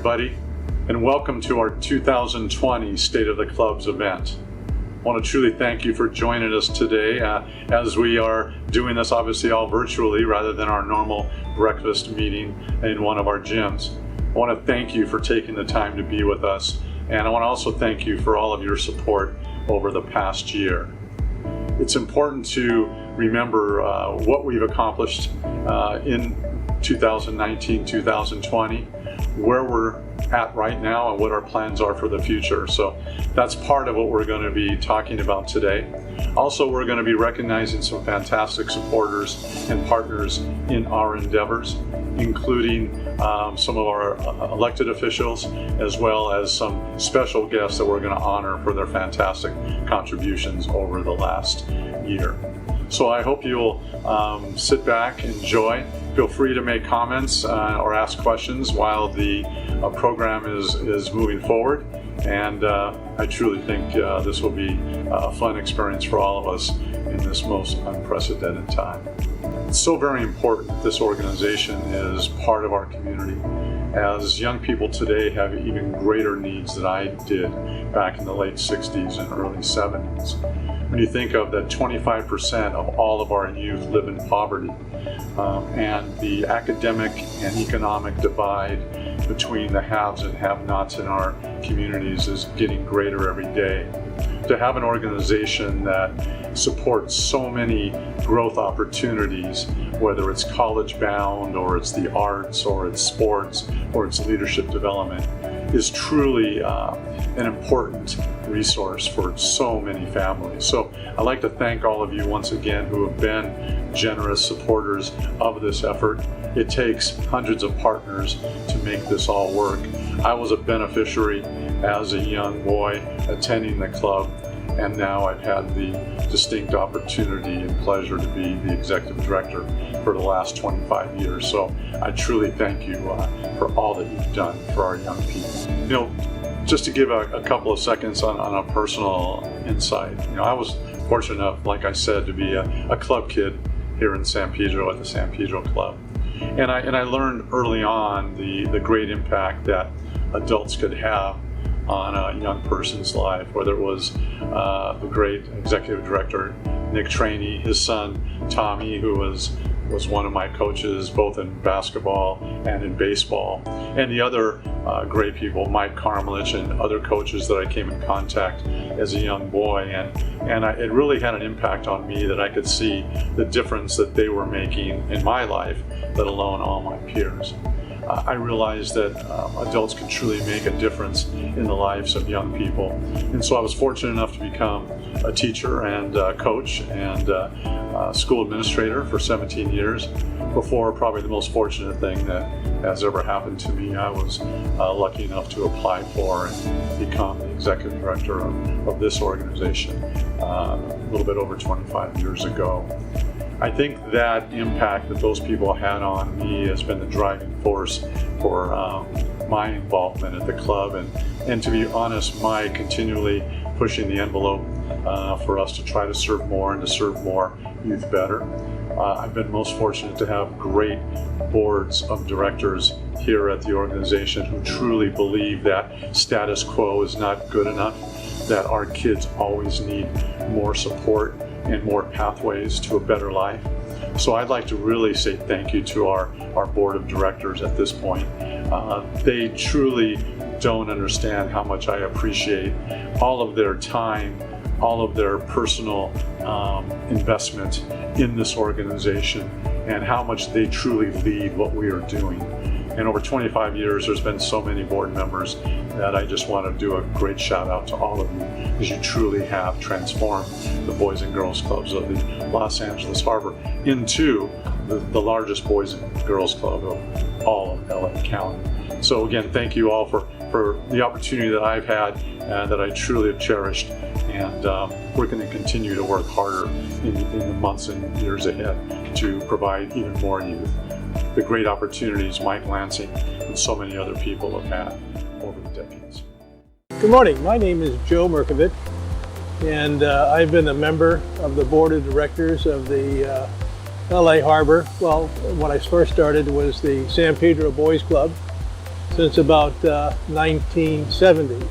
everybody, and welcome to our 2020 State of the Clubs event. I want to truly thank you for joining us today as we are doing this obviously all virtually rather than our normal breakfast meeting in one of our gyms. I want to thank you for taking the time to be with us, and I want to also thank you for all of your support over the past year. It's important to remember what we've accomplished in 2019-2020, where we're at right now and what our plans are for the future. So that's part of what we're going to be talking about today. Also, we're going to be recognizing some fantastic supporters and partners in our endeavors, including some of our elected officials, as well as some special guests that we're going to honor for their fantastic contributions over the last year. So I hope you'll sit back, enjoy. Feel free to make comments or ask questions while the program is moving forward. And I truly think this will be a fun experience for all of us in this most unprecedented time. It's so very important that this organization is part of our community, as young people today have even greater needs than I did back in the late 60s and early 70s. When you think of that 25% of all of our youth live in poverty, and the academic and economic divide between the haves and have-nots in our communities is getting greater every day. To have an organization that supports so many growth opportunities, whether it's college bound or it's the arts or it's sports or it's leadership development, is truly an important resource for so many families. So I'd like to thank all of you once again who have been generous supporters of this effort. It takes hundreds of partners to make this all work. I was a beneficiary as a young boy attending the club, and now I've had the distinct opportunity and pleasure to be the executive director for the last 25 years. So I truly thank you for all that you've done for our young people. You know, just to give a couple of seconds on a personal insight, you know, I was fortunate enough, like I said, to be a club kid here in San Pedro at the San Pedro Club. And I learned early on the great impact that adults could have on a young person's life, whether it was the great executive director, Nick Trainey, his son, Tommy, who was one of my coaches, both in basketball and in baseball, and the other great people, Mike Carmelich and other coaches that I came in contact as a young boy. And it really had an impact on me that I could see the difference that they were making in my life, let alone all my peers. I realized that adults can truly make a difference in the lives of young people. And so I was fortunate enough to become a teacher and coach and school administrator for 17 years before probably the most fortunate thing that has ever happened to me. I was lucky enough to apply for and become the executive director of this organization a little bit over 25 years ago. I think that impact that those people had on me has been the driving force for my involvement at the club, and to be honest, my continually pushing the envelope for us to try to serve more and to serve more youth better. I've been most fortunate to have great boards of directors here at the organization who truly believe that status quo is not good enough, that our kids always need more support and more pathways to a better life. So I'd like to really say thank you to our board of directors at this point. They truly don't understand how much I appreciate all of their time, all of their personal investment in this organization, and how much they truly lead what we are doing. And over 25 years, there's been so many board members that I just want to do a great shout out to all of you, because you truly have transformed the Boys and Girls Clubs of the Los Angeles Harbor into the largest Boys and Girls Club of all of LA County. So again, thank you all for the opportunity that I've had and that I truly have cherished. And we're going to continue to work harder in the months and years ahead to provide even more youth the great opportunities Mike Lansing and so many other people have had over the decades. Good morning, my name is Joe Merkovich, and I've been a member of the board of directors of the LA Harbor. Well, when I first started was the San Pedro Boys Club. since about 1970.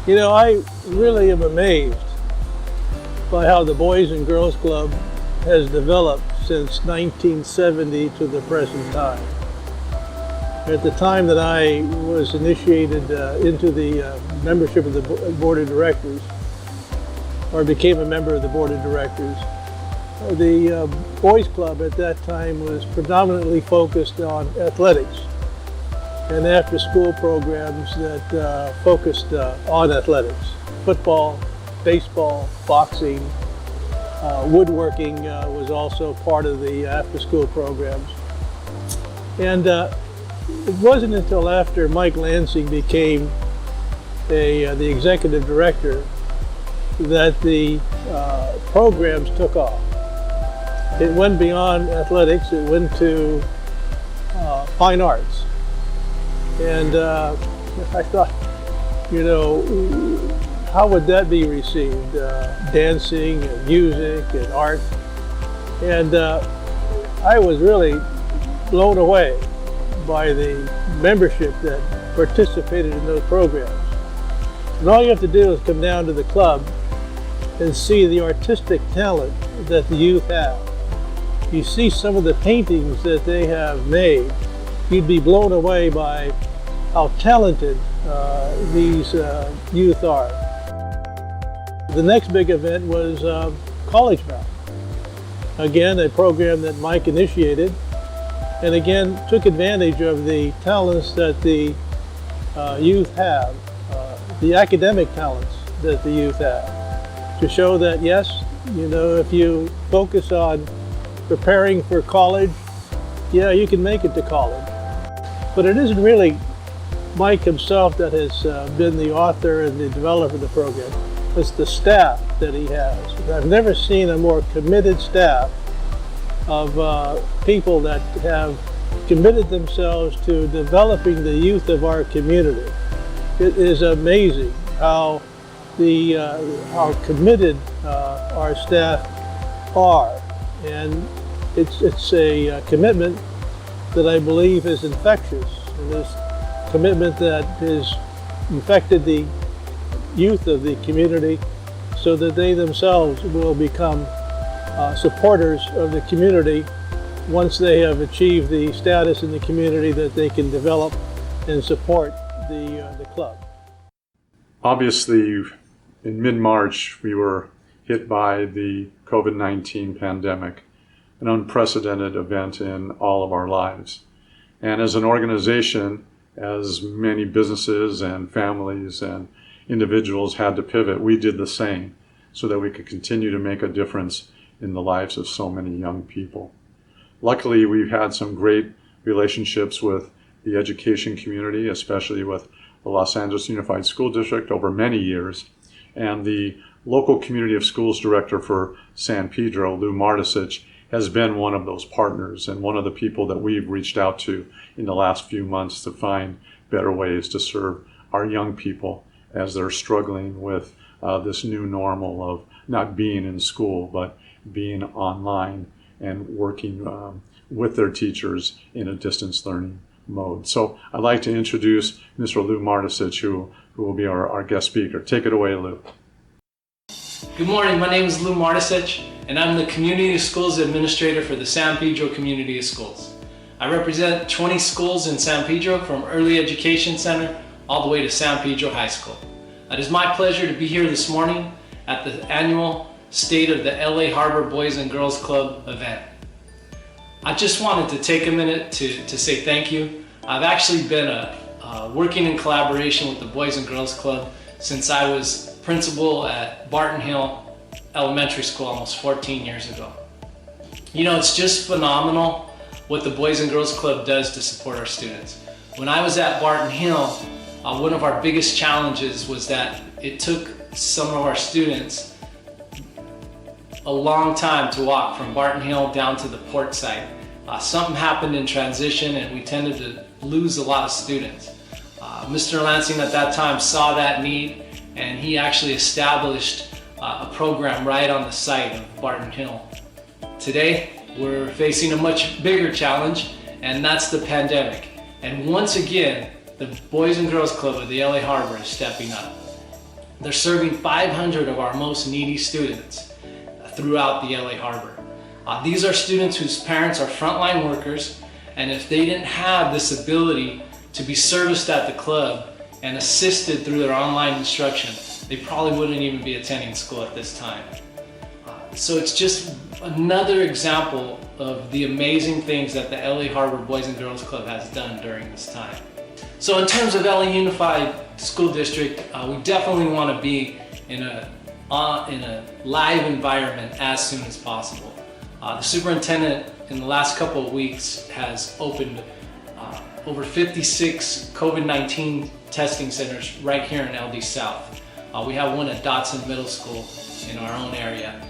You know, I really am amazed by how the Boys and Girls Club has developed since 1970 to the present time. At the time that I was initiated into the membership of the Board of Directors, or became a member of the Board of Directors, the Boys Club at that time was predominantly focused on athletics and after-school programs that focused on athletics. Football, baseball, boxing, woodworking was also part of the after-school programs. And it wasn't until after Mike Lansing became the executive director that the programs took off. It went beyond athletics, it went to fine arts. And I thought, you know, how would that be received? Dancing and music and art. And I was really blown away by the membership that participated in those programs. And all you have to do is come down to the club and see the artistic talent that the youth have. You see some of the paintings that they have made, you'd be blown away by how talented these youth are. The next big event was College Bound. Again, a program that Mike initiated, and again took advantage of the talents that the youth have, the academic talents that the youth have, to show that yes, you know, if you focus on preparing for college, yeah, you can make it to college. But it isn't really Mike himself that has been the author and the developer of the program. It's the staff that he has. I've never seen a more committed staff of people that have committed themselves to developing the youth of our community. It is amazing how committed our staff are, and it's a commitment that I believe is infectious, and this commitment that has infected the youth of the community so that they themselves will become supporters of the community once they have achieved the status in the community that they can develop and support the club. Obviously, in mid-March, we were hit by the COVID-19 pandemic, an unprecedented event in all of our lives. And as an organization, as many businesses and families and individuals had to pivot, we did the same so that we could continue to make a difference in the lives of so many young people. Luckily, we've had some great relationships with the education community, especially with the Los Angeles Unified School District over many years, and the local community of schools director for San Pedro, Lou Mardesich, has been one of those partners and one of the people that we've reached out to in the last few months to find better ways to serve our young people as they're struggling with this new normal of not being in school, but being online and working with their teachers in a distance learning mode. So I'd like to introduce Mr. Lou Mardesich, who will be our guest speaker. Take it away, Lou. Good morning, my name is Lou Mardesich, and I'm the Community Schools Administrator for the San Pedro Community Schools. I represent 20 schools in San Pedro, from Early Education Center all the way to San Pedro High School. It is my pleasure to be here this morning at the annual State of the LA Harbor Boys and Girls Club event. I just wanted to take a minute to say thank you. I've actually been working in collaboration with the Boys and Girls Club since I was principal at Barton Hill Elementary School almost 14 years ago. You know, it's just phenomenal what the Boys and Girls Club does to support our students. When I was at Barton Hill, one of our biggest challenges was that it took some of our students a long time to walk from Barton Hill down to the port site. Something happened in transition and we tended to lose a lot of students. Mr. Lansing at that time saw that need, and he actually established a program right on the site of Barton Hill. Today, we're facing a much bigger challenge, and that's the pandemic. And once again, the Boys and Girls Club of the LA Harbor is stepping up. They're serving 500 of our most needy students throughout the LA Harbor. These are students whose parents are frontline workers, and if they didn't have this ability to be serviced at the club and assisted through their online instruction, they probably wouldn't even be attending school at this time. So it's just another example of the amazing things that the LA Harbor Boys and Girls Club has done during this time. So in terms of LA Unified School District, we definitely want to be in a live environment as soon as possible. The superintendent in the last couple of weeks has opened over 56 COVID-19 testing centers right here in LD South. We have one at Dotson Middle School in our own area.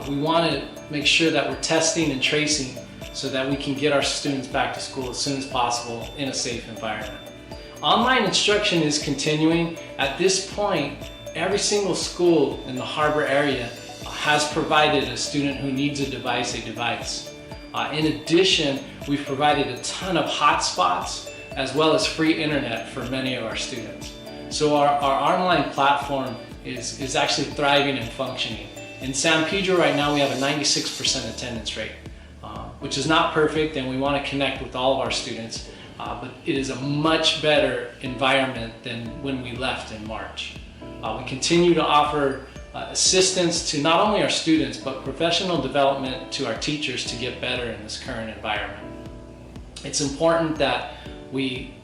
We want to make sure that we're testing and tracing so that we can get our students back to school as soon as possible in a safe environment. Online instruction is continuing. At this point, every single school in the Harbor area has provided a student who needs a device. In addition, we've provided a ton of hotspots as well as free internet for many of our students. So our online platform is actually thriving and functioning. In San Pedro right now we have a 96% attendance rate, which is not perfect, and we want to connect with all of our students, but it is a much better environment than when we left in March. We continue to offer assistance to not only our students, but professional development to our teachers to get better in this current environment. It's important that we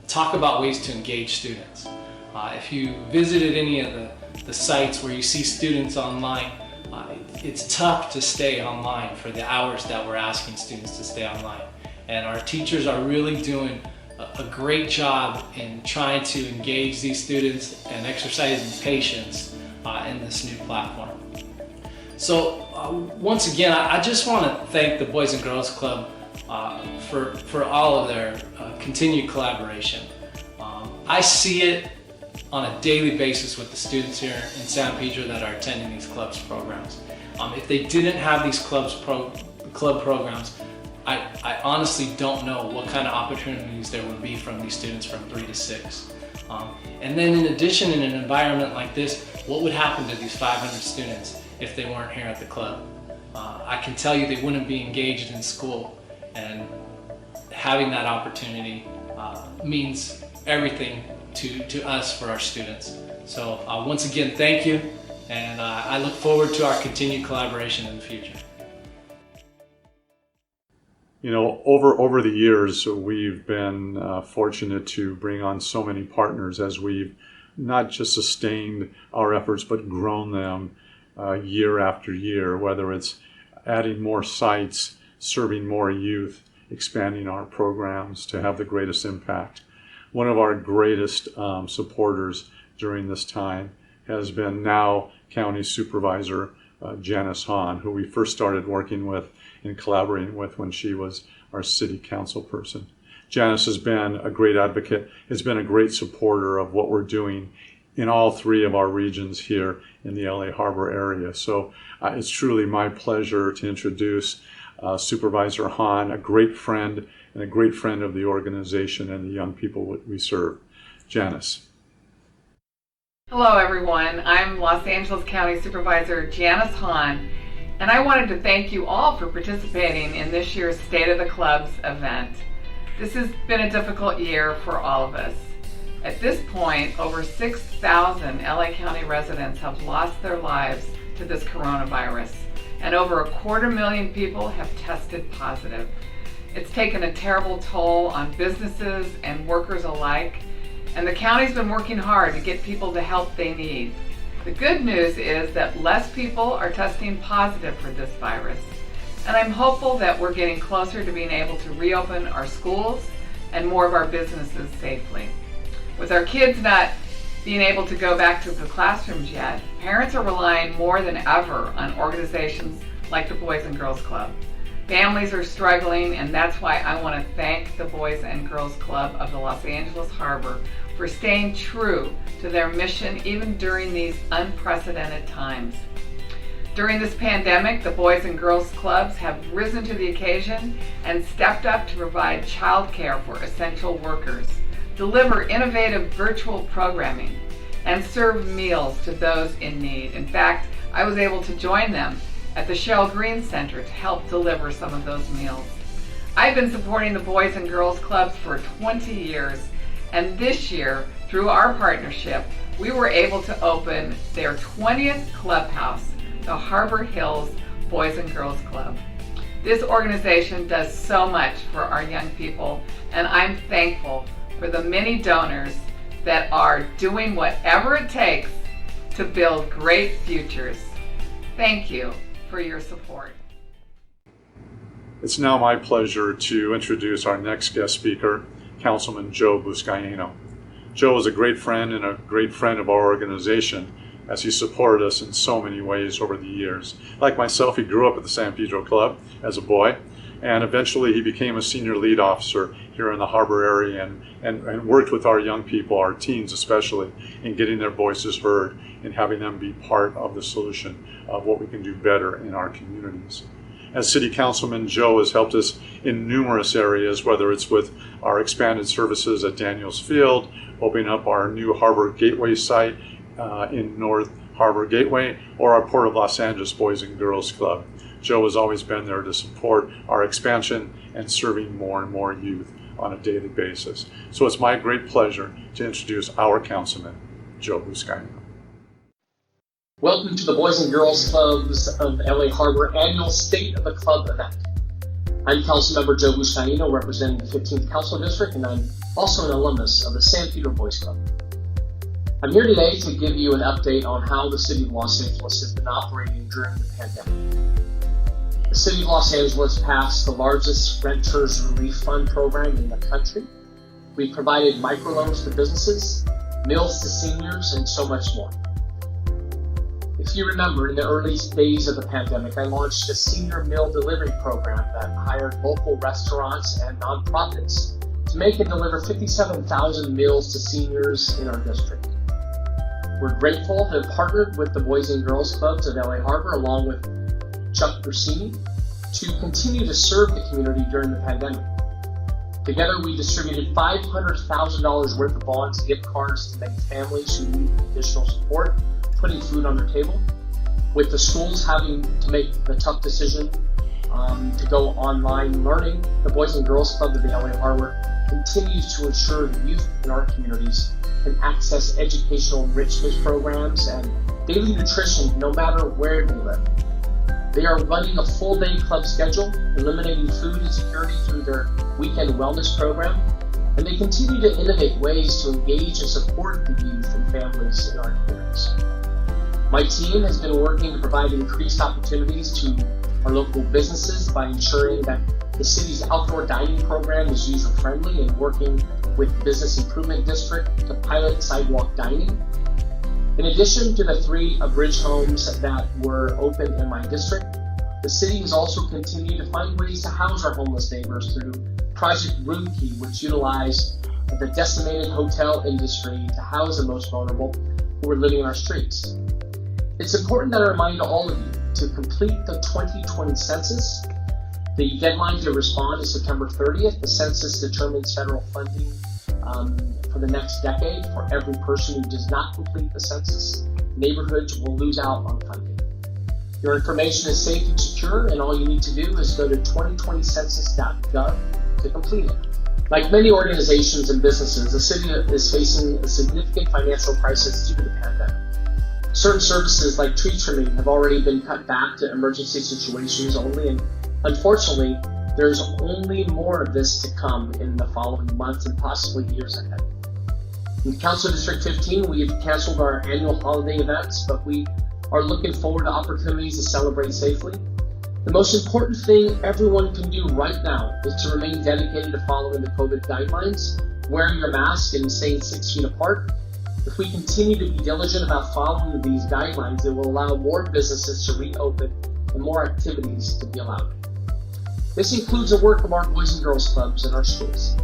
talk about ways to engage students. If you visited any of the sites where you see students online, it's tough to stay online for the hours that we're asking students to stay online. And our teachers are really doing a great job in trying to engage these students and exercising patience in this new platform. So once again, I just want to thank the Boys and Girls Club for all of their continued collaboration. I see it on a daily basis with the students here in San Pedro that are attending these clubs programs. If they didn't have these club programs, I honestly don't know what kind of opportunities there would be from these students from 3 to 6. And then in addition, in an environment like this, what would happen to these 500 students if they weren't here at the club? I can tell you they wouldn't be engaged in school, and having that opportunity means everything to us for our students. So once again, thank you, and I look forward to our continued collaboration in the future. You know, over the years, we've been fortunate to bring on so many partners as we've not just sustained our efforts, but grown them year after year, whether it's adding more sites, serving more youth, expanding our programs to have the greatest impact. One of our greatest supporters during this time has been now County Supervisor Janice Hahn, who we first started working with and collaborating with when she was our city council person. Janice has been a great advocate, has been a great supporter of what we're doing in all 3 of our regions here in the LA Harbor area. So it's truly my pleasure to introduce Supervisor Hahn, a great friend and a great friend of the organization and the young people we serve. Janice. Hello everyone, I'm Los Angeles County Supervisor Janice Hahn, and I wanted to thank you all for participating in this year's State of the Clubs event. This has been a difficult year for all of us. At this point, over 6,000 LA County residents have lost their lives to this coronavirus, and over 250,000 people have tested positive. It's taken a terrible toll on businesses and workers alike, and the county's been working hard to get people the help they need. The good news is that less people are testing positive for this virus, and I'm hopeful that we're getting closer to being able to reopen our schools and more of our businesses safely. With our kids not being able to go back to the classrooms yet, parents are relying more than ever on organizations like the Boys and Girls Club. Families are struggling, and that's why I want to thank the Boys and Girls Club of the Los Angeles Harbor for staying true to their mission even during these unprecedented times. During this pandemic, the Boys and Girls Clubs have risen to the occasion and stepped up to provide child care for essential workers. deliver innovative virtual programming, and serve meals to those in need. In fact, I was able to join them at the Shell Green Center to help deliver some of those meals. I've been supporting the Boys and Girls Clubs for 20 years, and this year, through our partnership, we were able to open their 20th clubhouse, the Harbor Hills Boys and Girls Club. This organization does so much for our young people, and I'm thankful for the many donors that are doing whatever it takes to build great futures. Thank you for your support. It's now my pleasure to introduce our next guest speaker, Councilman Joe Buscaino. Joe is a great friend and a great friend of our organization, as he supported us in so many ways over the years. Like myself, he grew up at the San Pedro Club as a boy, and eventually he became a senior lead officer here in the Harbor area and worked with our young people, our teens especially, in getting their voices heard and having them be part of the solution of what we can do better in our communities. As City Councilman, Joe has helped us in numerous areas, whether it's with our expanded services at Daniels Field, opening up our new Harbor Gateway site in North Harbor Gateway, or our Port of Los Angeles Boys and Girls Club. Joe has always been there to support our expansion and serving more and more youth on a daily basis. So it's my great pleasure to introduce our Councilman, Joe Buscaino. Welcome to the Boys and Girls Clubs of LA Harbor annual State of the Club event. I'm Councilmember Joe Buscaino, representing the 15th Council District, and I'm also an alumnus of the San Pedro Boys Club. I'm here today to give you an update on how the City of Los Angeles has been operating during the pandemic. The City of Los Angeles passed the largest Renters Relief Fund program in the country. We provided microloans to businesses, meals to seniors, and so much more. If you remember, in the early days of the pandemic, I launched a senior meal delivery program that hired local restaurants and nonprofits to make and deliver 57,000 meals to seniors in our district. We're grateful to have partnered with the Boys and Girls Clubs of LA Harbor, along with Chuck Bersini, to continue to serve the community during the pandemic. Together, we distributed $500,000 worth of bonds and gift cards to many families who need additional support, putting food on their table. With the schools having to make the tough decision to go online learning, the Boys and Girls Club of the LA Harbor continues to ensure the youth in our communities can access educational enrichment programs and daily nutrition no matter where they live. They are running a full-day club schedule, eliminating food insecurity through their weekend wellness program, and they continue to innovate ways to engage and support the youth and families in our communities. My team has been working to provide increased opportunities to our local businesses by ensuring that the city's outdoor dining program is user-friendly and working with Business Improvement District to pilot sidewalk dining. In addition to the 3 abridged homes that were open in my district, the city has also continued to find ways to house our homeless neighbors through Project Room Key, which utilized the decimated hotel industry to house the most vulnerable who are living on our streets. It's important that I remind all of you to complete the 2020 census. The deadline to respond is September 30th. The census determines federal funding for the next decade. For every person who does not complete the census, neighborhoods will lose out on funding. Your information is safe and secure, and all you need to do is go to 2020census.gov to complete it. Like many organizations and businesses, the city is facing a significant financial crisis due to the pandemic. Certain services like tree trimming have already been cut back to emergency situations only, and unfortunately, there's only more of this to come in the following months and possibly years ahead. In Council District 15, we have canceled our annual holiday events, but we are looking forward to opportunities to celebrate safely. The most important thing everyone can do right now is to remain dedicated to following the COVID guidelines, wearing your mask and staying 6 feet apart. If we continue to be diligent about following these guidelines, it will allow more businesses to reopen and more activities to be allowed. This includes the work of our Boys and Girls Clubs in our schools.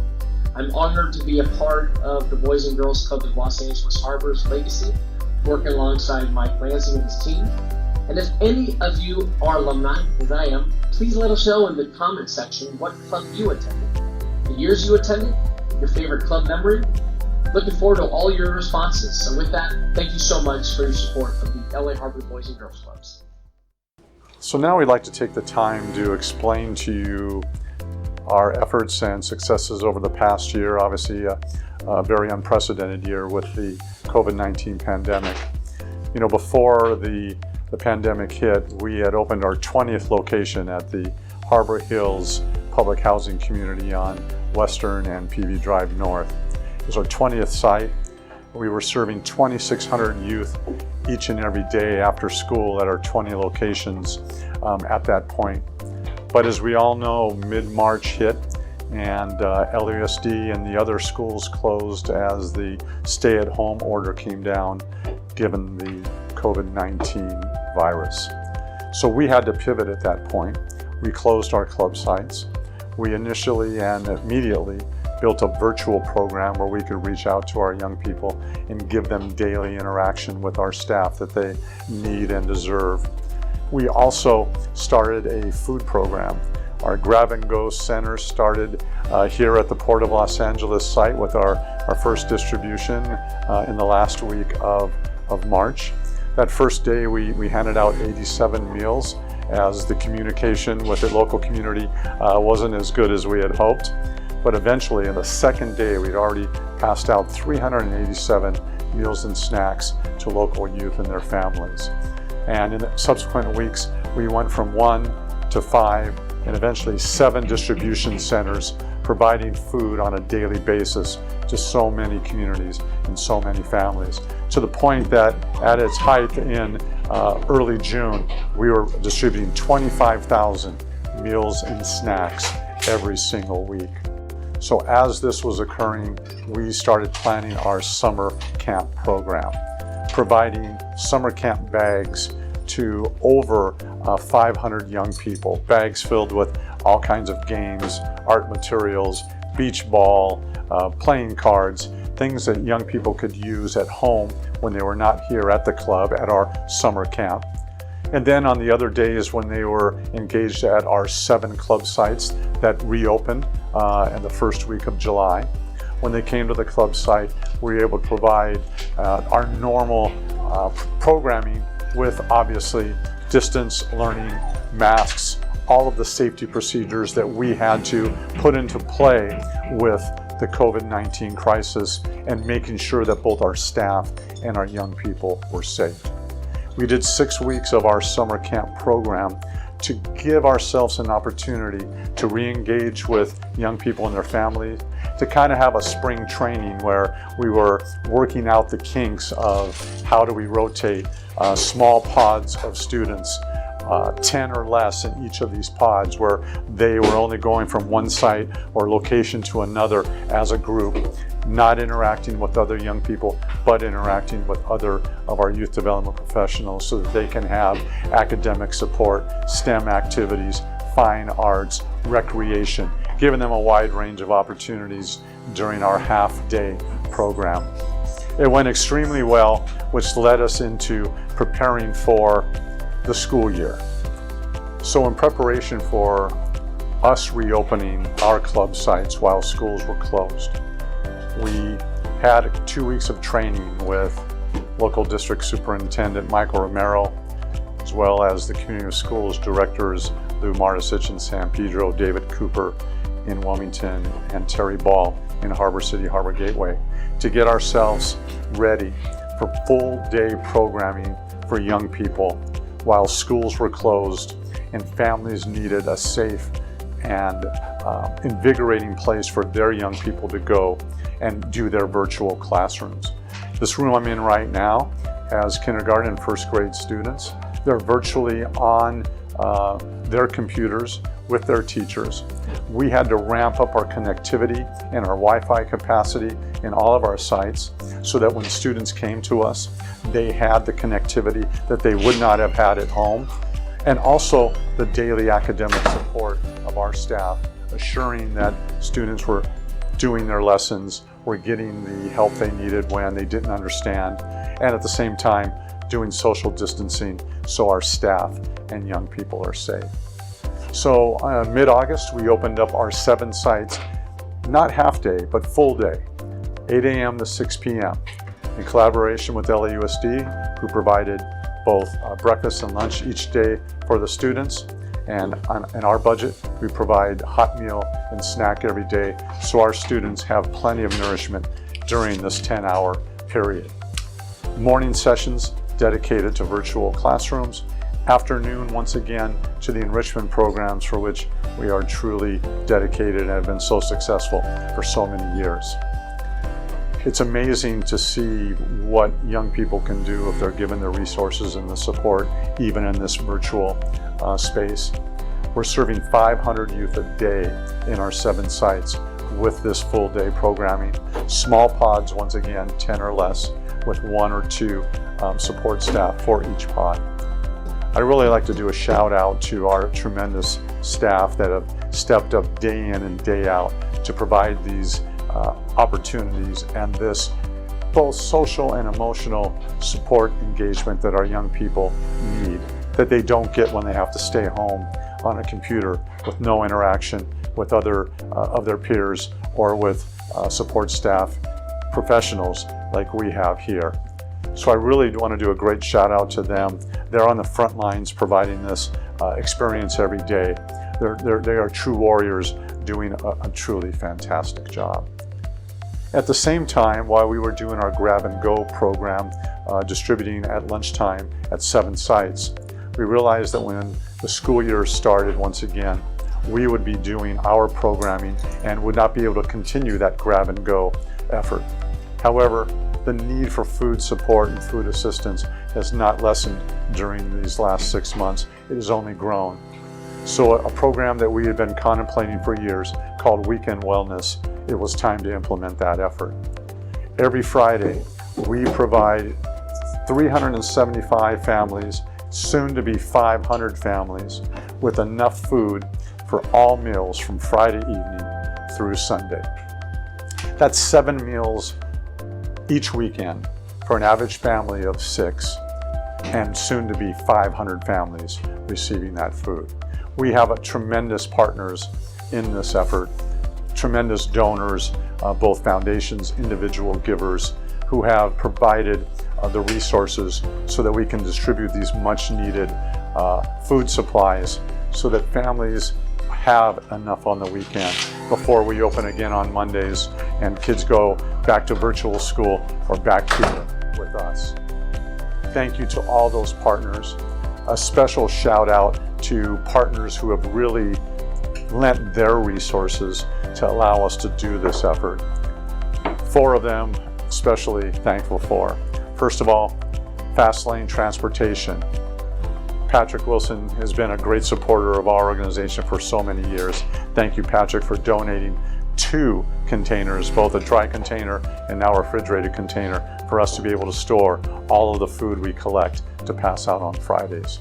I'm honored to be a part of the Boys and Girls Club of Los Angeles Harbor's legacy, working alongside Mike Lansing and his team. And if any of you are alumni, as I am, please let us know in the comment section what club you attended, the years you attended, your favorite club memory? Looking forward to all your responses. So with that, thank you so much for your support of the LA Harbor Boys and Girls Clubs. So now we'd like to take the time to explain to you our efforts and successes over the past year, obviously a very unprecedented year with the COVID-19 pandemic. You know, before the pandemic hit, we had opened our 20th location at the Harbor Hills Public Housing Community on Western and PV Drive North. It was our 20th site. We were serving 2,600 youth each and every day after school at our 20 locations at that point. But as we all know, mid-March hit and LAUSD and the other schools closed as the stay-at-home order came down given the COVID-19 virus. So we had to pivot at that point. We closed our club sites. We initially and immediately built a virtual program where we could reach out to our young people and give them daily interaction with our staff that they need and deserve. We also started a food program. Our Grab and Go Center started here at the Port of Los Angeles site with our first distribution in the last week of March. That first day we handed out 87 meals as the communication with the local community wasn't as good as we had hoped. But eventually, in the second day, we'd already passed out 387 meals and snacks to local youth and their families. And in the subsequent weeks, we went from 1 to 5 and eventually 7 distribution centers providing food on a daily basis to so many communities and so many families. To the point that at its height in early June, we were distributing 25,000 meals and snacks every single week. So as this was occurring, we started planning our summer camp program, providing summer camp bags to over 500 young people, bags filled with all kinds of games, art materials, beach ball, playing cards, things that young people could use at home when they were not here at the club at our summer camp. And then on the other days when they were engaged at our 7 club sites that reopened in the first week of July, when they came to the club site, we were able to provide our normal programming with obviously distance learning, masks, all of the safety procedures that we had to put into play with the COVID-19 crisis and making sure that both our staff and our young people were safe. We did 6 weeks of our summer camp program to give ourselves an opportunity to re-engage with young people and their families, to kind of have a spring training where we were working out the kinks of how do we rotate small pods of students, 10 or less in each of these pods, where they were only going from one site or location to another as a group, not interacting with other young people, but interacting with other of our youth development professionals so that they can have academic support, STEM activities, fine arts, recreation, giving them a wide range of opportunities during our half-day program. It went extremely well, which led us into preparing for the school year. So in preparation for us reopening our club sites while schools were closed, we had 2 weeks of training with local district superintendent Michael Romero, as well as the community of schools directors Lou Mardesich in San Pedro, David Cooper in Wilmington, and Terry Ball in Harbor City, Harbor Gateway, to get ourselves ready for full day programming for young people while schools were closed and families needed a safe and invigorating place for their young people to go and do their virtual classrooms. This room I'm in right now has kindergarten and first grade students. They're virtually on their computers with their teachers. We had to ramp up our connectivity and our Wi-Fi capacity in all of our sites so that when students came to us, they had the connectivity that they would not have had at home, and also the daily academic support of our staff, assuring that students were doing their lessons, were getting the help they needed when they didn't understand, and at the same time doing social distancing so our staff and young people are safe. So mid-August, we opened up our 7 sites not half day, but full day, 8 a.m. to 6 p.m. in collaboration with LAUSD, who provided both breakfast and lunch each day for the students. And in our budget, we provide hot meal and snack every day, so our students have plenty of nourishment during this 10-hour period. Morning sessions dedicated to virtual classrooms. Afternoon, once again, to the enrichment programs for which we are truly dedicated and have been so successful for so many years. It's amazing to see what young people can do if they're given the resources and the support, even in this virtual space. We're serving 500 youth a day in our 7 sites with this full day programming. Small pods, once again, 10 or less, with 1 or 2 support staff for each pod. I'd really like to do a shout out to our tremendous staff that have stepped up day in and day out to provide these opportunities and this both social and emotional support engagement that our young people need, that they don't get when they have to stay home on a computer with no interaction with other of their peers or with support staff professionals like we have here. So I really want to do a great shout out to them. They're on the front lines providing this experience every day. They are true warriors doing a truly fantastic job. At the same time, while we were doing our grab and go program, distributing at lunchtime at 7 sites, we realized that when the school year started once again, we would be doing our programming and would not be able to continue that grab and go effort. However, the need for food support and food assistance has not lessened during these last 6 months. It has only grown. So a program that we had been contemplating for years called Weekend Wellness, it was time to implement that effort. Every Friday, we provide 375 families, soon to be 500 families, with enough food for all meals from Friday evening through Sunday. That's 7 meals each weekend for an average family of 6, and soon to be 500 families receiving that food. We have tremendous partners in this effort, tremendous donors, both foundations, individual givers, who have provided the resources so that we can distribute these much needed food supplies so that families have enough on the weekend before we open again on Mondays and kids go back to virtual school or back here with us. Thank you to all those partners. A special shout out to partners who have really lent their resources to allow us to do this effort. 4 of them, especially thankful for. First of all, Fast Lane Transportation. Patrick Wilson has been a great supporter of our organization for so many years. Thank you, Patrick, for donating 2 containers, both a dry container and now a refrigerated container, for us to be able to store all of the food we collect to pass out on Fridays.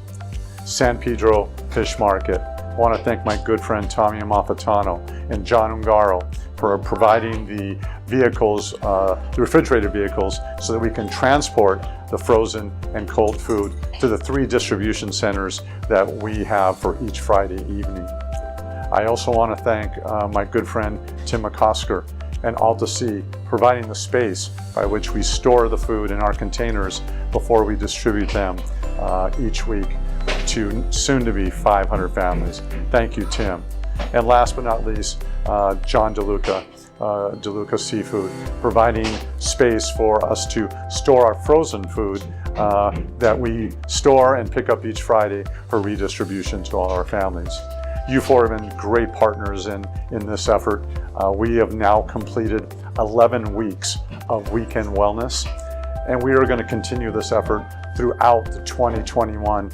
San Pedro Fish Market. I want to thank my good friend Tommy Amalfitano and John Ungaro for providing the vehicles, the refrigerated vehicles, so that we can transport the frozen and cold food to the 3 distribution centers that we have for each Friday evening. I also want to thank my good friend Tim McCosker and Alta Sea, providing the space by which we store the food in our containers before we distribute them each week to soon to be 500 families. Thank you, Tim. And last but not least, John DeLuca, DeLuca Seafood, providing space for us to store our frozen food that we store and pick up each Friday for redistribution to all our families. You 4 have been great partners in this effort. We have now completed 11 weeks of weekend wellness, and we are going to continue this effort throughout the 2021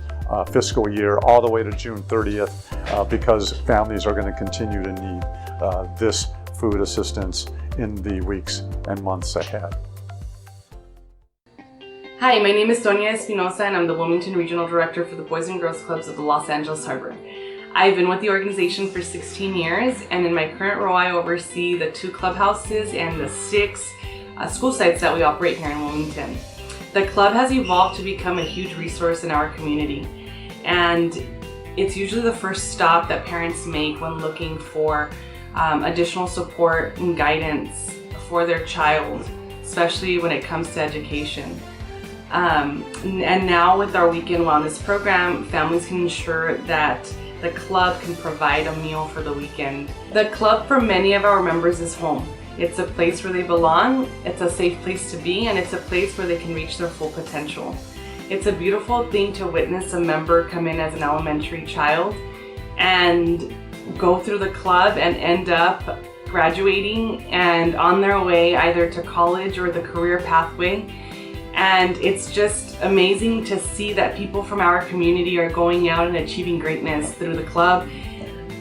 fiscal year, all the way to June 30th, because families are going to continue to need this food assistance in the weeks and months ahead. Hi, my name is Sonia Espinosa, and I'm the Wilmington Regional Director for the Boys and Girls Clubs of the Los Angeles Harbor. I've been with the organization for 16 years, and in my current role I oversee the 2 clubhouses and the 6 school sites that we operate here in Wilmington. The club has evolved to become a huge resource in our community, and it's usually the first stop that parents make when looking for additional support and guidance for their child, especially when it comes to education. And now with our weekend wellness program, families can ensure that the club can provide a meal for the weekend. The club for many of our members is home. It's a place where they belong, it's a safe place to be, and it's a place where they can reach their full potential. It's a beautiful thing to witness a member come in as an elementary child and go through the club and end up graduating and on their way either to college or the career pathway. And it's just amazing to see that people from our community are going out and achieving greatness through the club.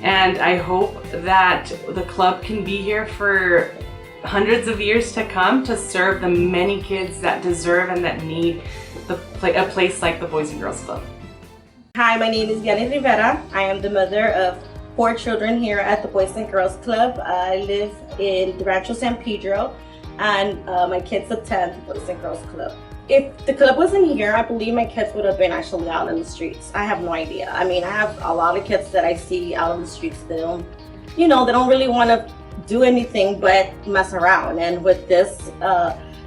And I hope that the club can be here for hundreds of years to come to serve the many kids that deserve and that need a place like the Boys and Girls Club. Hi, my name is Yanni Rivera. I am the mother of 4 children here at the Boys and Girls Club. I live in Rancho San Pedro, and my kids attend the Boys and Girls Club. If the club wasn't here, I believe my kids would have been actually out in the streets. I have no idea. I mean, I have a lot of kids that I see out on the streets that don't, they don't really want to do anything but mess around. And with this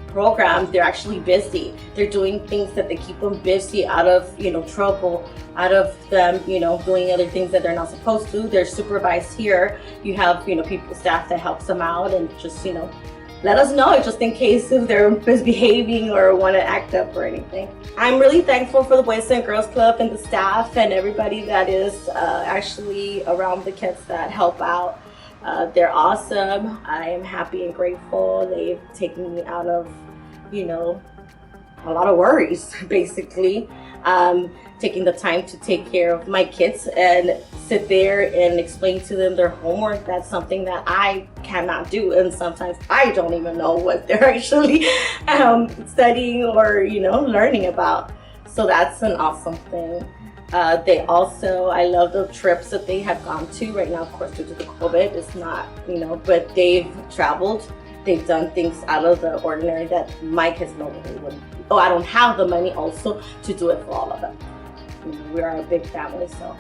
program, they're actually busy. They're doing things that they keep them busy out of, trouble, out of them, doing other things that they're not supposed to. They're supervised here. You have, staff that helps them out and just, let us know just in case if they're misbehaving or want to act up or anything. I'm really thankful for the Boys and Girls Club and the staff and everybody that is actually around the kids that help out. They're awesome. I am happy and grateful. They've taken me out of, a lot of worries, basically. Taking the time to take care of my kids and sit there and explain to them their homework. That's something that I cannot do, and sometimes I don't even know what they're actually studying or learning about. So that's an awesome thing. They also, I love the trips that they have gone to. Right now, of course, due to the COVID, it's not, but they've traveled. They've done things out of the ordinary that my kids normally wouldn't. Oh, I don't have the money also to do it for all of them. We are a big family, so.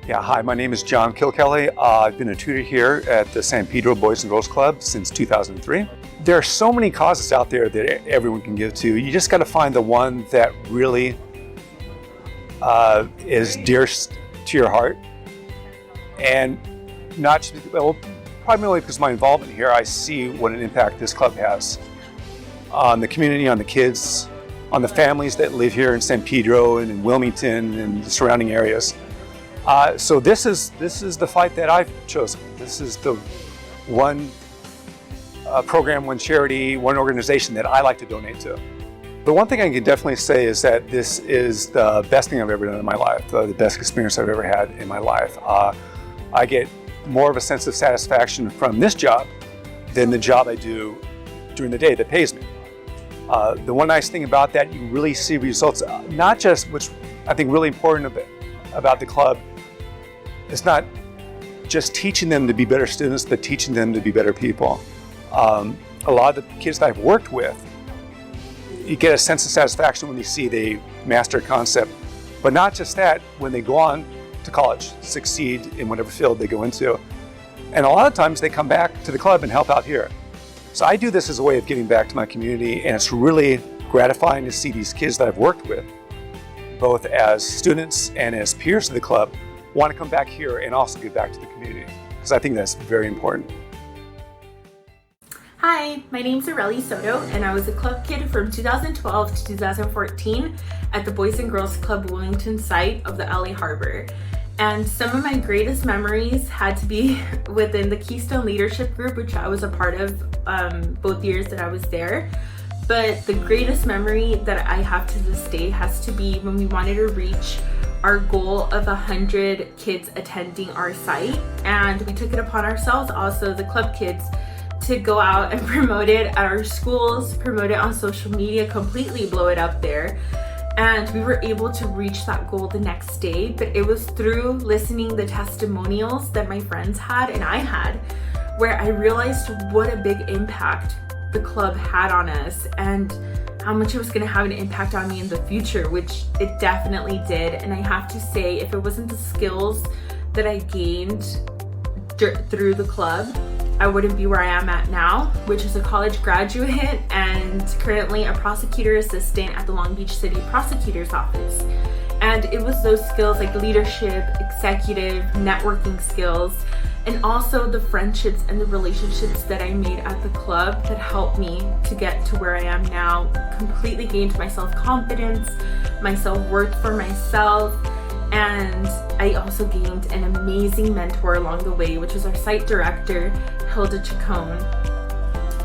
Yeah, hi, my name is John Kilkelly. I've been a tutor here at the San Pedro Boys and Girls Club since 2003. There are so many causes out there that everyone can give to. You just got to find the one that really is dearest to your heart. And not just, primarily because of my involvement here, I see what an impact this club has on the community, on the kids, on the families that live here in San Pedro and in Wilmington and the surrounding areas. So this is the fight that I've chosen. This is the one program, one charity, one organization that I like to donate to. The one thing I can definitely say is that this is the best thing I've ever done in my life, the best experience I've ever had in my life. I get more of a sense of satisfaction from this job than the job I do during the day that pays me. The one nice thing about that, you really see results, not just, which I think really important about the club, it's not just teaching them to be better students, but teaching them to be better people. A lot of the kids that I've worked with, you get a sense of satisfaction when you see they master a concept, but not just that, when they go on to college, succeed in whatever field they go into. And a lot of times they come back to the club and help out here. So I do this as a way of giving back to my community, and it's really gratifying to see these kids that I've worked with, both as students and as peers of the club, want to come back here and also give back to the community, because I think that's very important. Hi, my name's Aurelie Soto, and I was a club kid from 2012 to 2014 at the Boys and Girls Club Wilmington site of the LA Harbor. And some of my greatest memories had to be within the Keystone Leadership Group, which I was a part of both years that I was there. But the greatest memory that I have to this day has to be when we wanted to reach our goal of 100 kids attending our site. And we took it upon ourselves, also the club kids, to go out and promote it at our schools, promote it on social media, completely blow it up there. And we were able to reach that goal the next day, but it was through listening the testimonials that my friends had and I had, where I realized what a big impact the club had on us and how much it was going to have an impact on me in the future, which it definitely did. And I have to say, if it wasn't the skills that I gained through the club, I wouldn't be where I am at now, which is a college graduate and currently a prosecutor assistant at the Long Beach City Prosecutor's Office. And it was those skills like leadership, executive, networking skills, and also the friendships and the relationships that I made at the club that helped me to get to where I am now. Completely gained my self-confidence, my self-worth for myself, and I also gained an amazing mentor along the way, which was our site director, Hilda Chacon.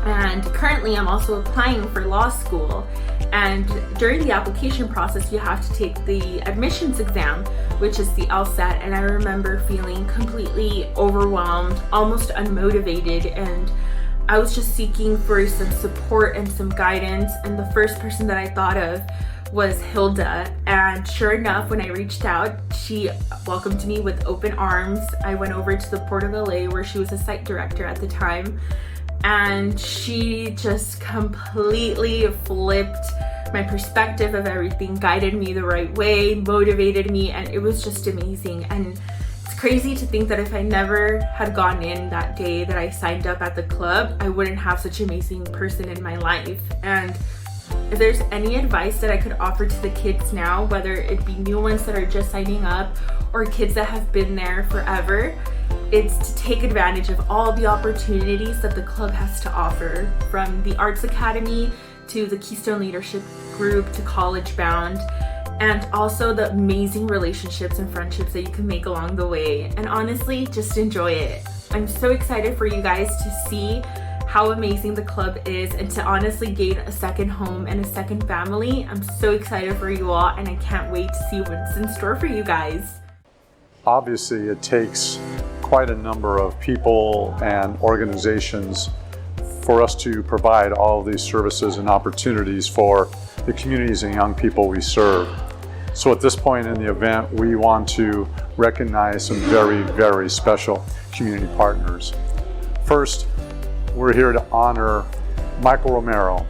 And currently I'm also applying for law school. And during the application process, you have to take the admissions exam, which is the LSAT. And I remember feeling completely overwhelmed, almost unmotivated. And I was just seeking for some support and some guidance. And the first person that I thought of was Hilda. And sure enough, when I reached out, she welcomed me with open arms. I went over to the Port of LA, where she was a site director at the time. And she just completely flipped my perspective of everything, guided me the right way, motivated me, and it was just amazing. And it's crazy to think that if I never had gone in that day that I signed up at the club, I wouldn't have such an amazing person in my life. And if there's any advice that I could offer to the kids now, whether it be new ones that are just signing up or kids that have been there forever, it's to take advantage of all the opportunities that the club has to offer, from the Arts Academy to the Keystone Leadership Group to College Bound, and also the amazing relationships and friendships that you can make along the way. And honestly, just enjoy it. I'm so excited for you guys to see how amazing the club is and to honestly gain a second home and a second family. I'm so excited for you all, and I can't wait to see what's in store for you guys. Obviously, it takes quite a number of people and organizations for us to provide all of these services and opportunities for the communities and young people we serve. So at this point in the event, we want to recognize some very, very special community partners. First, we're here to honor Michael Romero,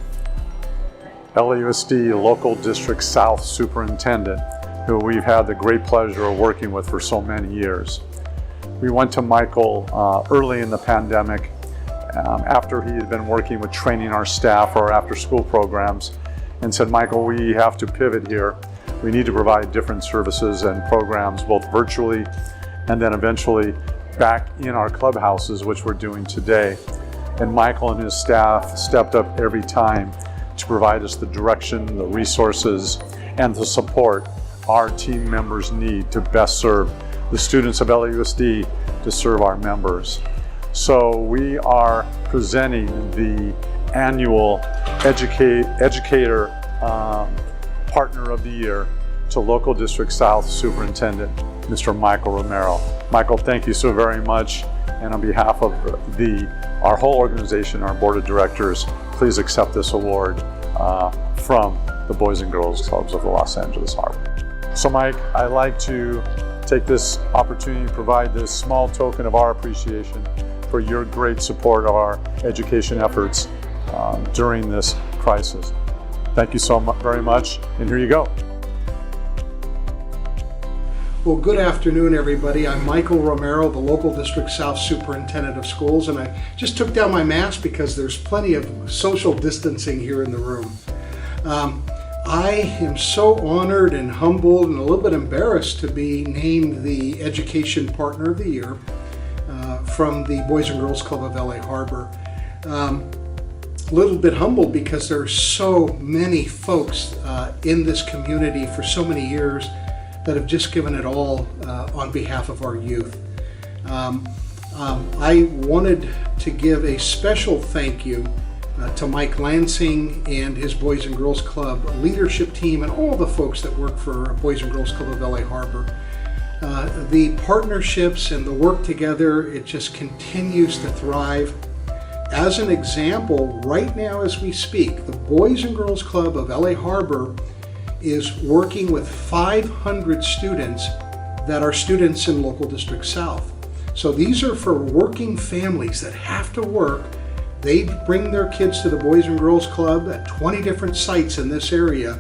LAUSD Local District South Superintendent, who we've had the great pleasure of working with for so many years. We went to Michael early in the pandemic after he had been working with training our staff for our after-school programs, and said, Michael, we have to pivot here. We need to provide different services and programs, both virtually and then eventually back in our clubhouses, which we're doing today. And Michael and his staff stepped up every time to provide us the direction, the resources, and the support our team members need to best serve the students of LAUSD, to serve our members. So we are presenting the annual Educator Partner of the Year to Local District South Superintendent, Mr. Michael Romero. Michael, thank you so very much. And on behalf of our whole organization, our board of directors, please accept this award from the Boys and Girls Clubs of the Los Angeles Harbor. So Mike, I'd like to take this opportunity to provide this small token of our appreciation for your great support of our education efforts during this crisis. Thank you so very much, and here you go. Well, good afternoon, everybody. I'm Michael Romero, the Local District South Superintendent of Schools, and I just took down my mask because there's plenty of social distancing here in the room. I am so honored and humbled and a little bit embarrassed to be named the Education Partner of the Year from the Boys and Girls Club of LA Harbor. A little bit humbled because there are so many folks in this community for so many years that have just given it all on behalf of our youth. I wanted to give a special thank you to Mike Lansing and his Boys and Girls Club leadership team and all the folks that work for Boys and Girls Club of LA Harbor. The partnerships and the work together, it just continues to thrive. As an example, right now as we speak, the Boys and Girls Club of LA Harbor is working with 500 students that are students in Local District South. So these are for working families that have to work. They bring their kids to the Boys and Girls Club at 20 different sites in this area,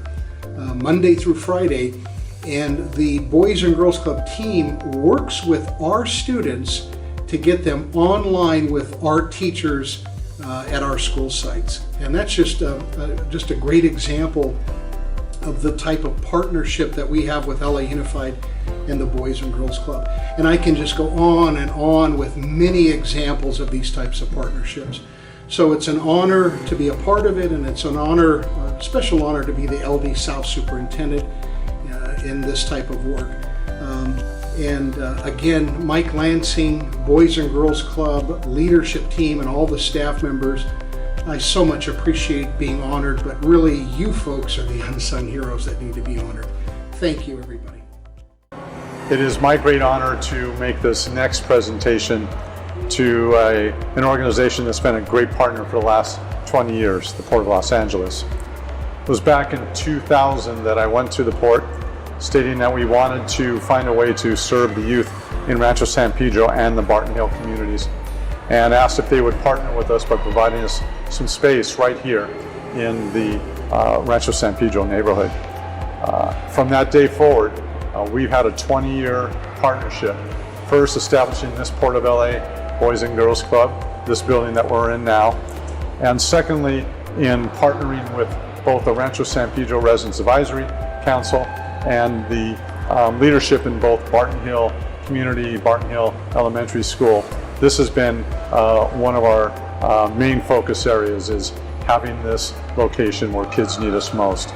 Monday through Friday. And the Boys and Girls Club team works with our students to get them online with our teachers at our school sites. And that's just a great example of the type of partnership that we have with LA Unified and the Boys and Girls Club. And I can just go on and on with many examples of these types of partnerships. So it's an honor to be a part of it, and it's an honor, a special honor, to be the LD South Superintendent in this type of work. Again, Mike Lansing, Boys and Girls Club, leadership team, and all the staff members, I so much appreciate being honored, but really you folks are the unsung heroes that need to be honored. Thank you, everybody. It is my great honor to make this next presentation to an organization that's been a great partner for the last 20 years, the Port of Los Angeles. It was back in 2000 that I went to the Port stating that we wanted to find a way to serve the youth in Rancho San Pedro and the Barton Hill communities, and asked if they would partner with us by providing us some space right here in the Rancho San Pedro neighborhood. From that day forward, we've had a 20-year partnership, first establishing this Port of LA Boys and Girls Club, this building that we're in now, and secondly, in partnering with both the Rancho San Pedro Residents Advisory Council and the leadership in both Barton Hill Community, Barton Hill Elementary School. This has been one of our main focus areas, is having this location where kids need us most.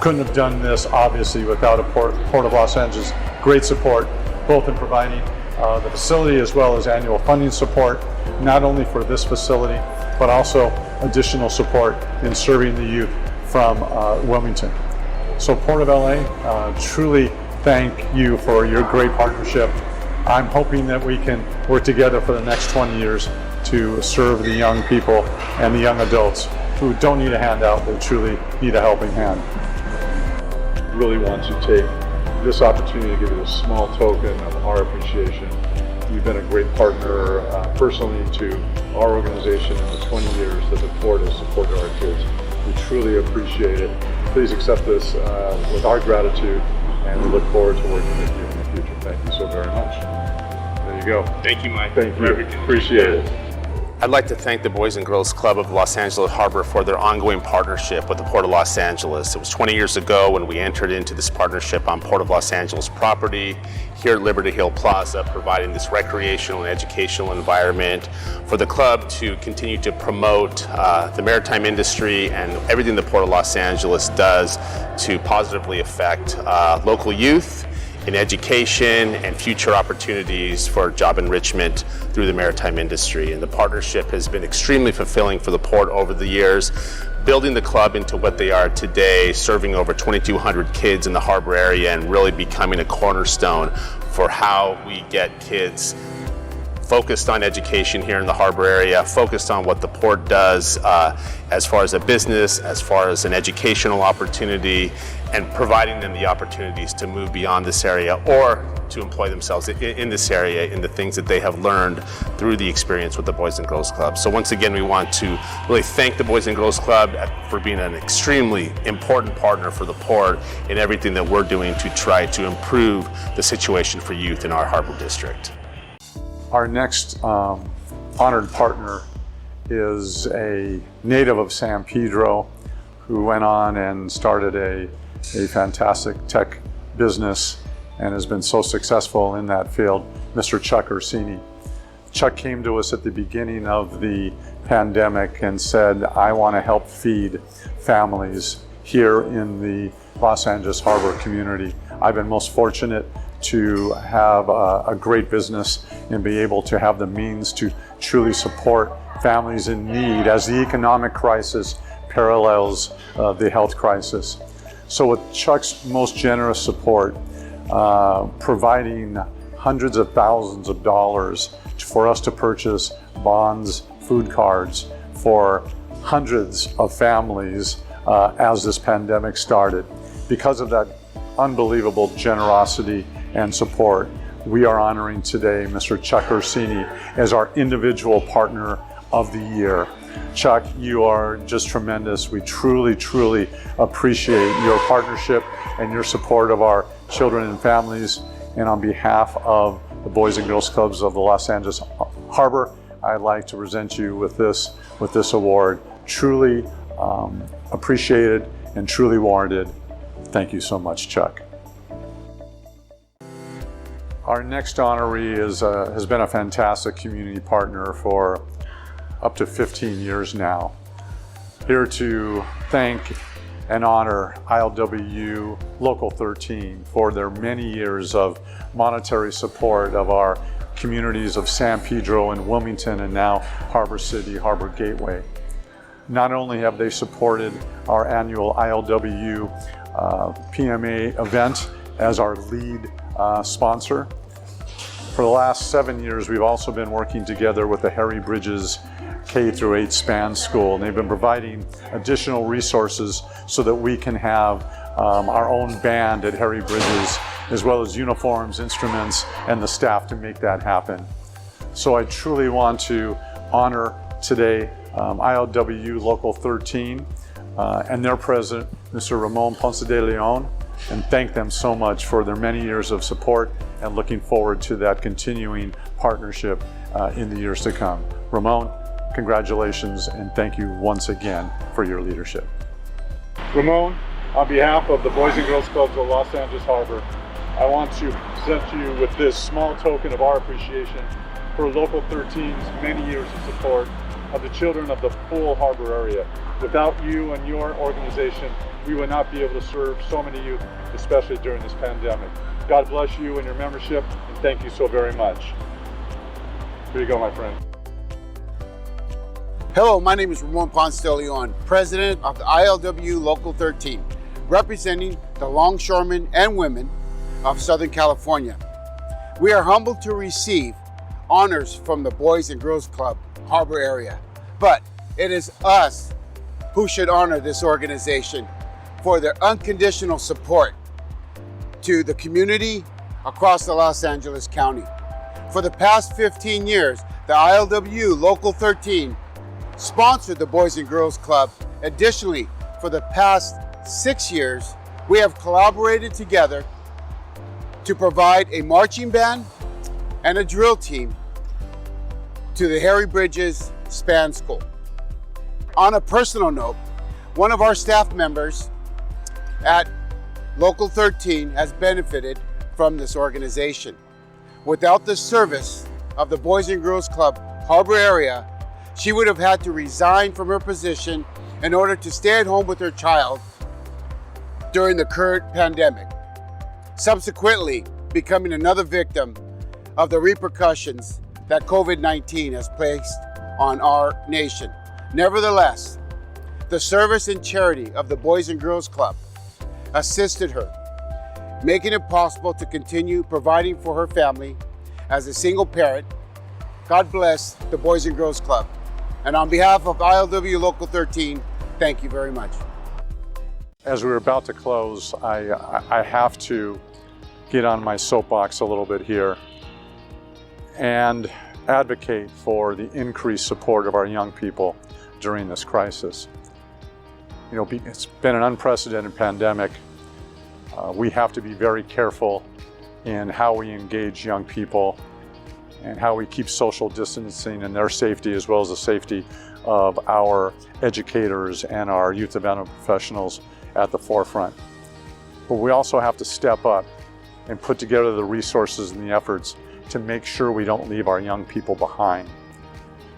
Couldn't have done this, obviously, without a Port of Los Angeles. Great support, both in providing the facility as well as annual funding support, not only for this facility, but also additional support in serving the youth from Wilmington. So Port of LA, truly thank you for your great partnership. I'm hoping that we can work together for the next 20 years to serve the young people and the young adults who don't need a handout, they truly need a helping hand. Really want to take this opportunity to give you a small token of our appreciation. You've been a great partner personally to our organization in the 20 years that the Port has supported our kids. We truly appreciate it. Please accept this with our gratitude, and we look forward to working with you in the future. Thank you so very much. There you go. Thank you, Mike. Thank you. Appreciate it. I'd like to thank the Boys and Girls Club of Los Angeles Harbor for their ongoing partnership with the Port of Los Angeles. It was 20 years ago when we entered into this partnership on Port of Los Angeles property here at Liberty Hill Plaza, providing this recreational and educational environment for the club to continue to promote the maritime industry and everything the Port of Los Angeles does to positively affect local youth in education and future opportunities for job enrichment through the maritime industry. And the partnership has been extremely fulfilling for the Port over the years, building the club into what they are today, serving over 2,200 kids in the harbor area and really becoming a cornerstone for how we get kids focused on education here in the harbor area, focused on what the Port does as far as a business, as far as an educational opportunity, and providing them the opportunities to move beyond this area or to employ themselves in this area in the things that they have learned through the experience with the Boys and Girls Club. So once again, we want to really thank the Boys and Girls Club for being an extremely important partner for the Port in everything that we're doing to try to improve the situation for youth in our harbor district. Our next honored partner is a native of San Pedro who went on and started a fantastic tech business and has been so successful in that field, Mr. Chuck Ursini. Chuck came to us at the beginning of the pandemic and said, I want to help feed families here in the Los Angeles Harbor community. I've been most fortunate to have a great business and be able to have the means to truly support families in need as the economic crisis parallels the health crisis. So with Chuck's most generous support, providing hundreds of thousands of dollars for us to purchase bonds, food cards for hundreds of families as this pandemic started. Because of that unbelievable generosity and support, we are honoring today Mr. Chuck Ursini as our individual partner of the year. Chuck, you are just tremendous. We truly, truly appreciate your partnership and your support of our children and families. And on behalf of the Boys and Girls Clubs of the Los Angeles Harbor, I'd like to present you with this award. Truly appreciated and truly warranted. Thank you so much, Chuck. Our next honoree has been a fantastic community partner for up to 15 years now. Here to thank and honor ILWU Local 13 for their many years of monetary support of our communities of San Pedro and Wilmington, and now Harbor City, Harbor Gateway. Not only have they supported our annual ILWU PMA event as our lead sponsor, for the last 7 years we've also been working together with the Harry Bridges K-8 Span School, and they've been providing additional resources so that we can have our own band at Harry Bridges, as well as uniforms, instruments, and the staff to make that happen. So I truly want to honor today ILWU Local 13 and their president, Mr. Ramon Ponce de Leon, and thank them so much for their many years of support and looking forward to that continuing partnership in the years to come. Ramon, congratulations and thank you once again for your leadership. Ramon, on behalf of the Boys and Girls Clubs of Los Angeles Harbor, I want to present you with this small token of our appreciation for Local 13's many years of support of the children of the full Harbor area. Without you and your organization, we would not be able to serve so many youth, especially during this pandemic. God bless you and your membership, and thank you so very much. Here you go, my friend. Hello, my name is Ramon Ponce de Leon, President of the ILWU Local 13, representing the longshoremen and women of Southern California. We are humbled to receive honors from the Boys and Girls Club Harbor area, but it is us who should honor this organization for their unconditional support to the community across the Los Angeles County. For the past 15 years, the ILWU Local 13 sponsored the Boys and Girls Club. Additionally, for the past 6 years, we have collaborated together to provide a marching band and a drill team to the Harry Bridges Span School. On a personal note, one of our staff members at Local 13 has benefited from this organization. Without the service of the Boys and Girls Club Harbor area, she would have had to resign from her position in order to stay at home with her child during the current pandemic, subsequently becoming another victim of the repercussions that COVID-19 has placed on our nation. Nevertheless, the service and charity of the Boys and Girls Club assisted her, making it possible to continue providing for her family as a single parent. God bless the Boys and Girls Club. And on behalf of ILWU Local 13, thank you very much. As we're about to close, I have to get on my soapbox a little bit here and advocate for the increased support of our young people during this crisis. You know, it's been an unprecedented pandemic. We have to be very careful in how we engage young people and how we keep social distancing and their safety, as well as the safety of our educators and our youth development professionals at the forefront. But we also have to step up and put together the resources and the efforts to make sure we don't leave our young people behind.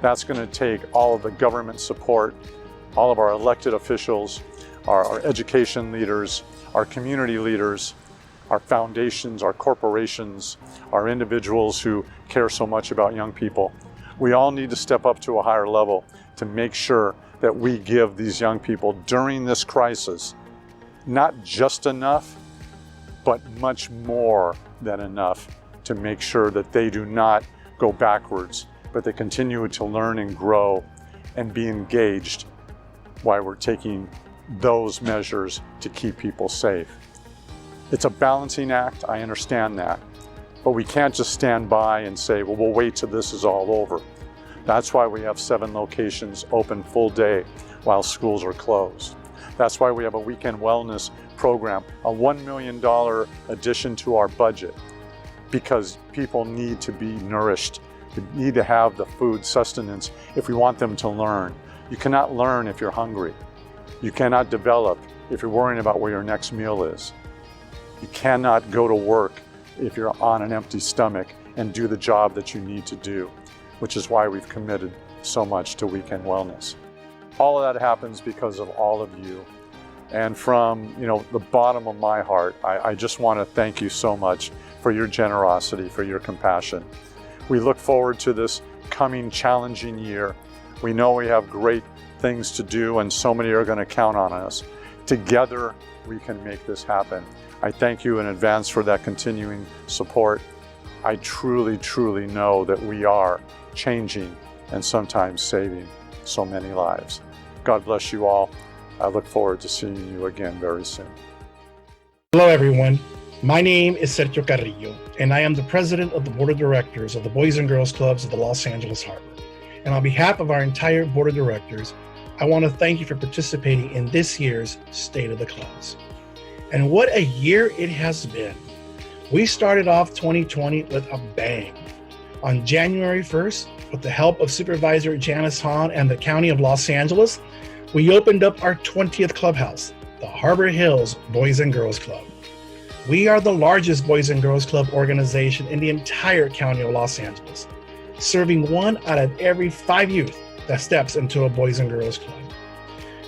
That's going to take all of the government support, all of our elected officials, our education leaders, our community leaders, our foundations, our corporations, our individuals who care so much about young people. We all need to step up to a higher level to make sure that we give these young people during this crisis not just enough, but much more than enough to make sure that they do not go backwards, but they continue to learn and grow and be engaged while we're taking those measures to keep people safe. It's a balancing act, I understand that, but we can't just stand by and say, well, we'll wait till this is all over. That's why we have 7 locations open full day while schools are closed. That's why we have a weekend wellness program, a $1 million addition to our budget, because people need to be nourished We need to have the food sustenance if we want them to learn. You cannot learn if you're hungry. You cannot develop if you're worrying about where your next meal is. You cannot go to work if you're on an empty stomach and do the job that you need to do, which is why we've committed so much to weekend wellness. All of that happens because of all of you. And from the bottom of my heart, I just want to thank you so much for your generosity, for your compassion. We look forward to this coming challenging year. We know we have great things to do and so many are going to count on us. Together, we can make this happen. I thank you in advance for that continuing support. I truly, truly know that we are changing and sometimes saving so many lives. God bless you all. I look forward to seeing you again very soon. Hello, everyone. My name is Sergio Carrillo, and I am the president of the board of directors of the Boys and Girls Clubs of the Los Angeles Harbor. And on behalf of our entire board of directors, I want to thank you for participating in this year's State of the Clubs. And what a year it has been. We started off 2020 with a bang. On January 1st, with the help of Supervisor Janice Hahn and the County of Los Angeles, we opened up our 20th clubhouse, the Harbor Hills Boys and Girls Club. We are the largest Boys and Girls Club organization in the entire County of Los Angeles, serving 1 out of every 5 youth that steps into a Boys and Girls Club.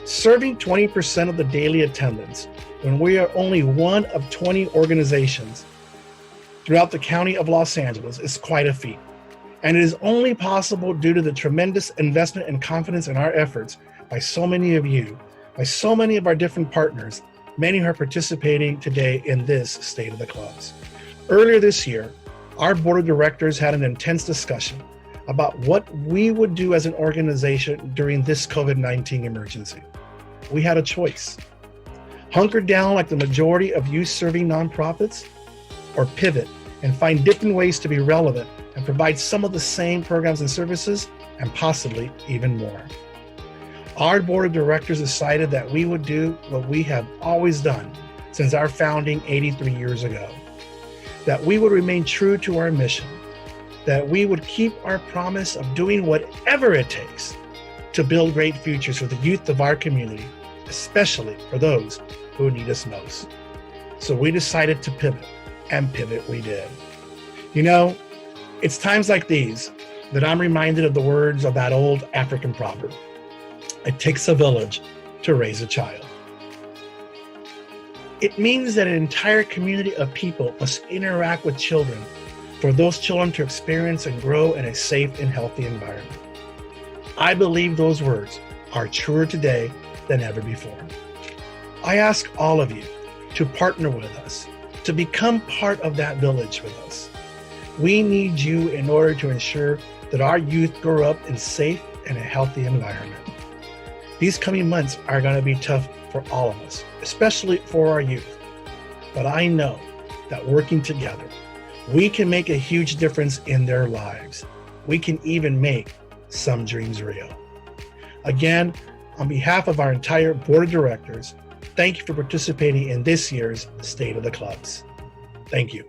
Serving 20% of the daily attendance when we are only one of 20 organizations throughout the County of Los Angeles is quite a feat. And it is only possible due to the tremendous investment and confidence in our efforts by so many of you, by so many of our different partners, many who are participating today in this State of the Clubs. Earlier this year, our board of directors had an intense discussion about what we would do as an organization during this COVID-19 emergency. We had a choice: hunker down like the majority of youth-serving nonprofits, or pivot and find different ways to be relevant and provide some of the same programs and services, and possibly even more. Our board of directors decided that we would do what we have always done since our founding 83 years ago, that we would remain true to our mission, that we would keep our promise of doing whatever it takes to build great futures for the youth of our community, especially for those who need us most. So we decided to pivot, and pivot we did. It's times like these that I'm reminded of the words of that old African proverb: it takes a village to raise a child. It means that an entire community of people must interact with children for those children to experience and grow in a safe and healthy environment. I believe those words are truer today than ever before. I ask all of you to partner with us, to become part of that village with us. We need you in order to ensure that our youth grow up in safe and a healthy environment. These coming months are going to be tough for all of us, especially for our youth. But I know that working together, we can make a huge difference in their lives. We can even make some dreams real. Again, on behalf of our entire board of directors, thank you for participating in this year's State of the Clubs. Thank you.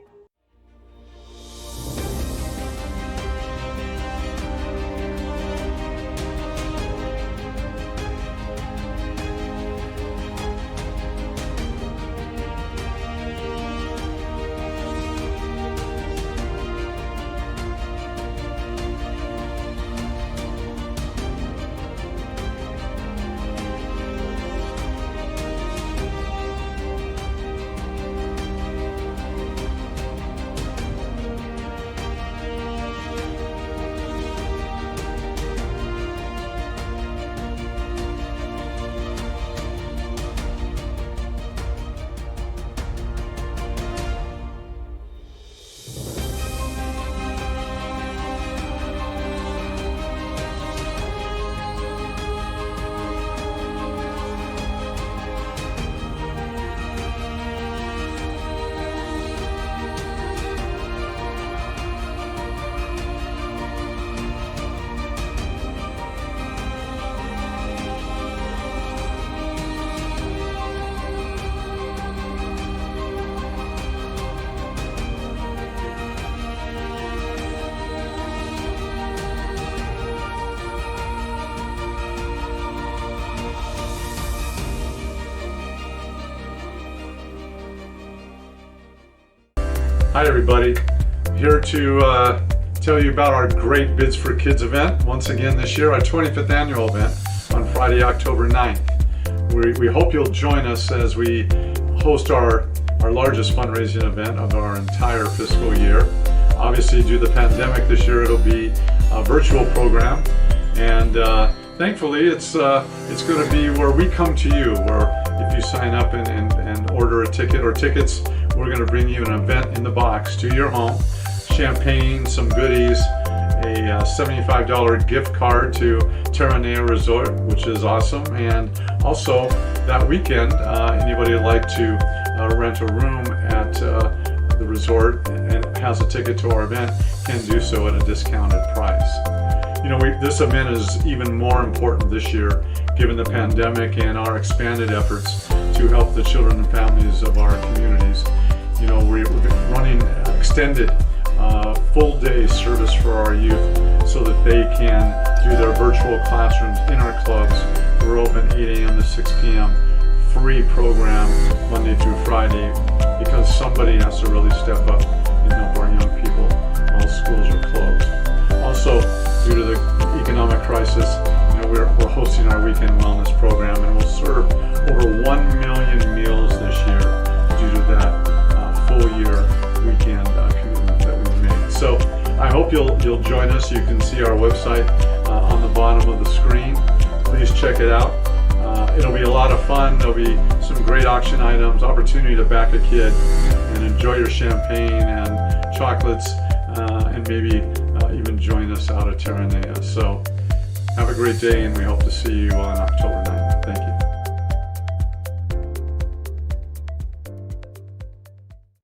Hi everybody, here to tell you about our great Bids for Kids event. Once again this year, our 25th annual event on Friday, October 9th. We hope you'll join us as we host our largest fundraising event of our entire fiscal year. Obviously, due to the pandemic this year, it'll be a virtual program, and thankfully it's going to be where we come to you, where if you sign up and order a ticket or tickets, we're going to bring you an event in the box to your home, champagne, some goodies, a $75 gift card to Terranea Resort, which is awesome, and also that weekend, anybody would like to rent a room at the resort and has a ticket to our event can do so at a discounted price. You know, this event is even more important this year given the pandemic and our expanded efforts to help the children and families of our communities. You know, we're running extended full day service for our youth so that they can do their virtual classrooms in our clubs. We're open 8 a.m. to 6 p.m. free program Monday through Friday because somebody has to really step up and help our young people while schools are closed. Also, due to the economic crisis, you know, we're hosting our weekend wellness program, and we'll serve over 1 million meals this year due to that full year weekend commitment that we've made. So I hope you'll join us. You can see our website on the bottom of the screen. Please check it out. It'll be a lot of fun. There'll be some great auction items, opportunity to back a kid and enjoy your champagne and chocolates, and maybe even join us out at Terranea. So have a great day, and we hope to see you on October 9th. Thank you.